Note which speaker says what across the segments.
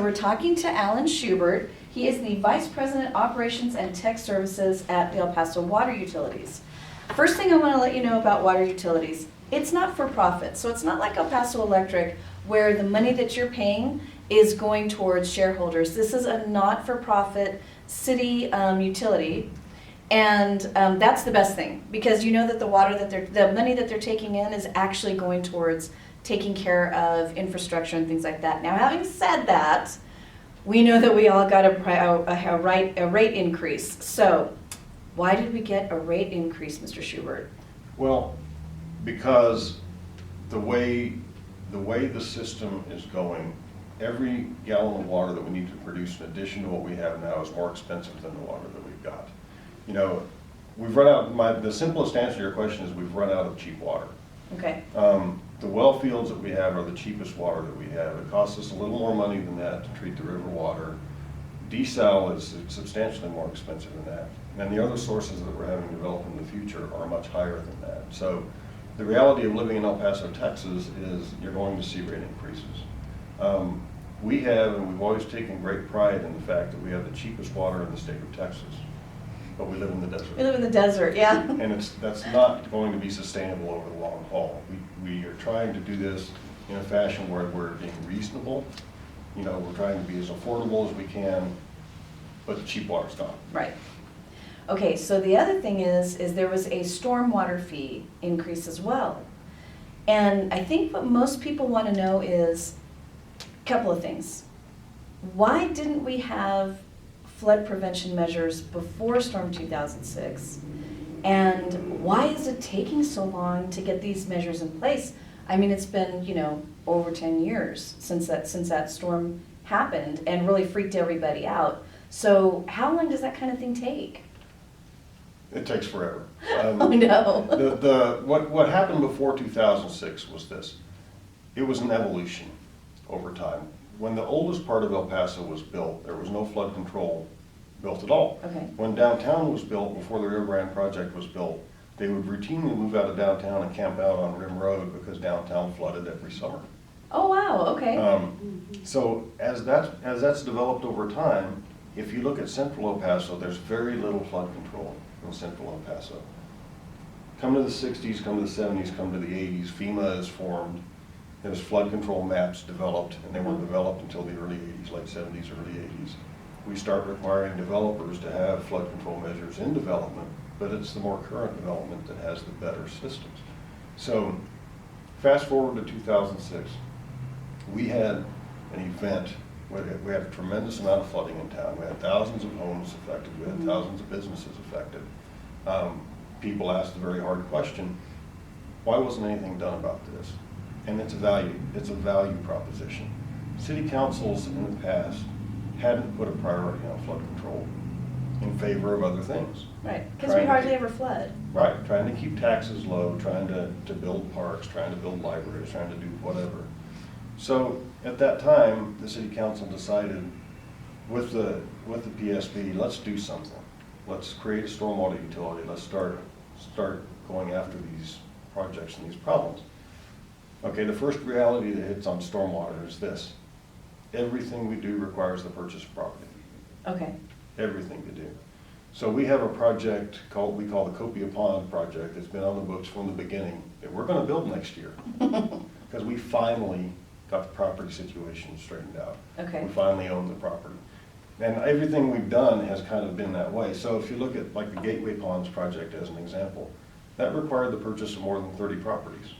Speaker 1: We're talking to Alan Schubert. He is the Vice President, Operations and Tech Services at the El Paso Water Utilities. First thing I want to let you know about water utilities, it's not for profit. So it's not like El Paso Electric where the money that you're paying is going towards shareholders. This is a not-for-profit city utility. And that's the best thing, because you know that the money that they're taking in is actually going towards taking care of infrastructure and things like that. Now, having said that, we know that we all got a rate increase. So, why did we get a rate increase, Mr. Schubert?
Speaker 2: Well, because the way the system is going, every gallon of water that we need to produce in addition to what we have now is more expensive than the water that we've got. You know, we've run out, the simplest answer to your question is we've run out of cheap water.
Speaker 1: Okay.
Speaker 2: The well fields that we have are the cheapest water that we have. It costs us a little more money than that to treat the river water. Desal is substantially more expensive than that. And the other sources that we're having developed in the future are much higher than that. So the reality of living in El Paso, Texas is you're going to see rate increases. We have, and we've always taken great pride in the fact that we have the cheapest water in the state of Texas. But we live in the desert.
Speaker 1: We live in the desert, yeah.
Speaker 2: And that's not going to be sustainable over the long haul. We are trying to do this in a fashion where we're being reasonable. You know, we're trying to be as affordable as we can, but the cheap water's gone.
Speaker 1: Right. Okay, so the other thing is there was a stormwater fee increase as well. And I think what most people want to know is a couple of things. Why didn't we have flood prevention measures before Storm 2006? And why is it taking so long to get these measures in place? I mean, it's been, you know, over 10 years since that storm happened and really freaked everybody out. So how long does that kind of thing take?
Speaker 2: It takes forever.
Speaker 1: Oh no.
Speaker 2: What happened before 2006 was this. It was an evolution over time. When the oldest part of El Paso was built, there was no flood control built at all.
Speaker 1: Okay.
Speaker 2: When downtown was built, before the Rio Grande project was built, they would routinely move out of downtown and camp out on Rim Road because downtown flooded every summer.
Speaker 1: Oh wow, okay.
Speaker 2: So as that's developed over time, if you look at central El Paso, there's very little flood control in central El Paso. Come to the 60s, come to the 70s, come to the 80s, FEMA is formed. There's flood control maps developed, and they weren't developed until the early 80s, late 70s, early 80s. We start requiring developers to have flood control measures in development, but it's the more current development that has the better systems. So fast forward to 2006, we had an event. We had a tremendous amount of flooding in town. We had thousands of homes affected. We had thousands of businesses affected. People asked a very hard question, why wasn't anything done about this? And it's a value proposition. City councils in the past hadn't put a priority on flood control in favor of other things.
Speaker 1: Right, because we hardly ever flood.
Speaker 2: Right, trying to keep taxes low, trying to build parks, trying to build libraries, trying to do whatever. So at that time, the city council decided with the PSB, let's do something. Let's create a stormwater utility. Let's start going after these projects and these problems. Okay, the first reality that hits on stormwater is this. Everything we do requires the purchase of property.
Speaker 1: Okay.
Speaker 2: Everything we do. So we have a project we call the Copia Pond project that's been on the books from the beginning that we're going to build next year because we finally got the property situation straightened out.
Speaker 1: Okay.
Speaker 2: We finally own the property. And everything we've done has kind of been that way. So if you look at like the Gateway Ponds project as an example, that required the purchase of more than 30 properties.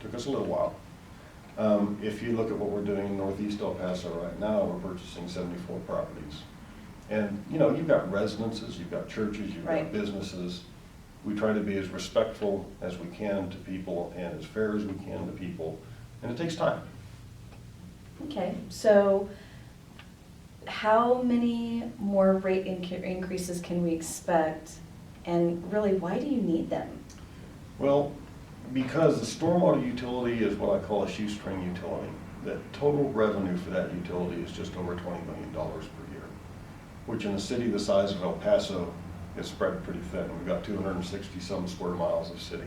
Speaker 2: Took us a little while. If you look at what we're doing in Northeast El Paso right now, we're purchasing 74 properties. And you know, you've got residences, you've got churches, you've got businesses. We try to be as respectful as we can to people and as fair as we can to people, and it takes time.
Speaker 1: Okay, so how many more rate increases can we expect, and really why do you need them?
Speaker 2: Well, because the stormwater utility is what I call a shoestring utility. The total revenue for that utility is just over $20 million per year, which in a city the size of El Paso is spread pretty thin. We've got 260 some square miles of city.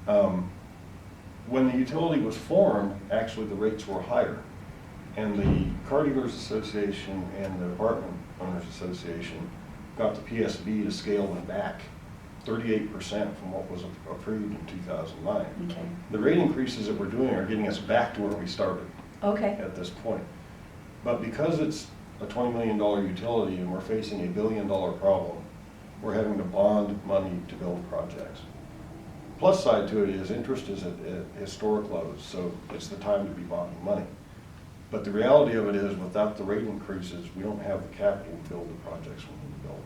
Speaker 2: When the utility was formed, actually the rates were higher And the Car Dealers Association and the Apartment Owners Association got the PSB to scale them back 38% from what was approved in 2009.
Speaker 1: Okay.
Speaker 2: The rate increases that we're doing are getting us back to where we started
Speaker 1: Okay.
Speaker 2: at this point. But because it's a $20 million utility and we're facing a $1 billion problem, we're having to bond money to build projects. Plus side to it is interest is at historic lows, so it's the time to be bonding money. But the reality of it is, without the rate increases, we don't have the capital to build the projects we need to build.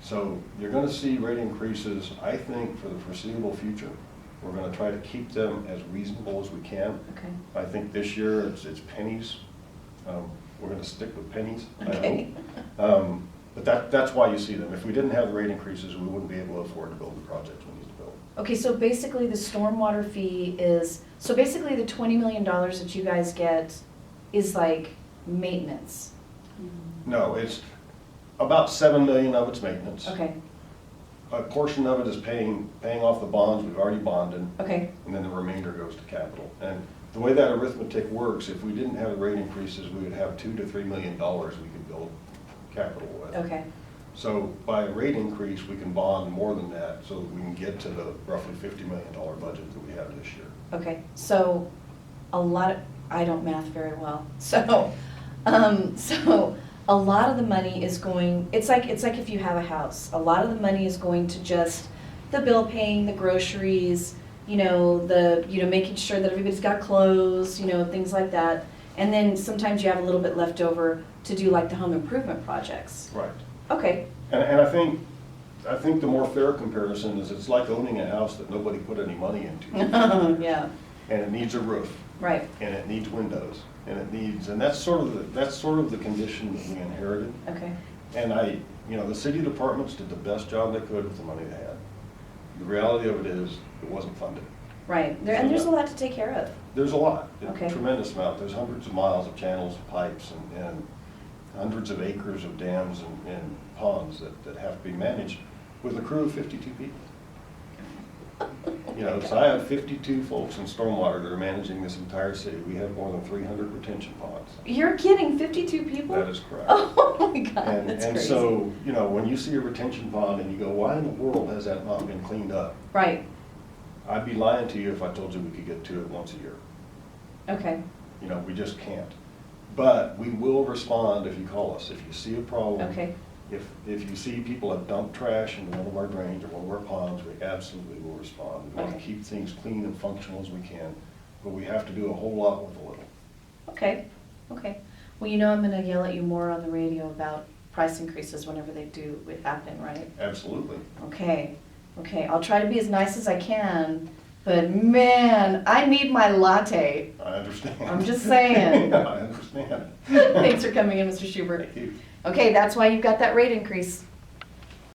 Speaker 2: So you're going to see rate increases, I think, for the foreseeable future. We're going to try to keep them as reasonable as we can.
Speaker 1: Okay.
Speaker 2: I think this year it's pennies. We're going to stick with pennies,
Speaker 1: Okay.
Speaker 2: I hope. But that's why you see them. If we didn't have the rate increases, we wouldn't be able to afford to build the projects we need to build.
Speaker 1: Okay, so basically the stormwater fee is, so basically the $20 million that you guys get is like maintenance.
Speaker 2: No, it's about $7 million of it's maintenance.
Speaker 1: Okay,
Speaker 2: A portion of it is paying off the bonds we've already bonded,
Speaker 1: okay,
Speaker 2: and then the remainder goes to capital. And the way that arithmetic works, if we didn't have the rate increases, we would have $2 to $3 million we could build capital with.
Speaker 1: okay,
Speaker 2: So by rate increase, we can bond more than that, so that we can get to the roughly $50 million budget that we have this year.
Speaker 1: okay. So I don't math very well. So a lot of the money is going, it's like if you have a house, a lot of the money is going to just the bill paying, the groceries, making sure that everybody's got clothes, things like that. And then sometimes you have a little bit left over to do like the home improvement projects.
Speaker 2: Right.
Speaker 1: Okay,
Speaker 2: And I think the more fair comparison is it's like owning a house that nobody put any money into.
Speaker 1: yeah,
Speaker 2: And it needs a roof,
Speaker 1: right,
Speaker 2: and it needs windows, and that's sort of the condition that we inherited.
Speaker 1: okay,
Speaker 2: And the city departments did the best job they could with the money they had. The reality of it is, it wasn't funded.
Speaker 1: right. And there's a lot to take care of.
Speaker 2: There's a lot,
Speaker 1: Okay.
Speaker 2: a tremendous amount. There's hundreds of miles of channels and pipes and hundreds of acres of dams and ponds that have to be managed with a crew of 52 people. So I have 52 folks in stormwater that are managing this entire city. We have more than 300 retention ponds.
Speaker 1: You're kidding, 52 people?
Speaker 2: That is correct.
Speaker 1: Oh my God, that's
Speaker 2: And
Speaker 1: crazy.
Speaker 2: so, when you see a retention pond and you go, why in the world has that not been cleaned up?
Speaker 1: Right,
Speaker 2: I'd be lying to you if I told you we could get to it once a year.
Speaker 1: okay,
Speaker 2: We just can't. But we will respond if you call us. If you see a problem.
Speaker 1: okay,
Speaker 2: If you see people have dumped trash into one of our drains or one of our ponds, we absolutely will respond. We want to
Speaker 1: Okay.
Speaker 2: keep things clean and functional as we can, but we have to do a whole lot with a little.
Speaker 1: okay, okay. Well, I'm gonna yell at you more on the radio about price increases whenever they do happen, right?
Speaker 2: Absolutely.
Speaker 1: Okay, I'll try to be as nice as I can, but man, I need my latte.
Speaker 2: I understand.
Speaker 1: I'm just saying.
Speaker 2: Yeah, I understand.
Speaker 1: Thanks for coming in, Mr. Schubert.
Speaker 2: Thank you.
Speaker 1: Okay, that's why you've got that rate increase.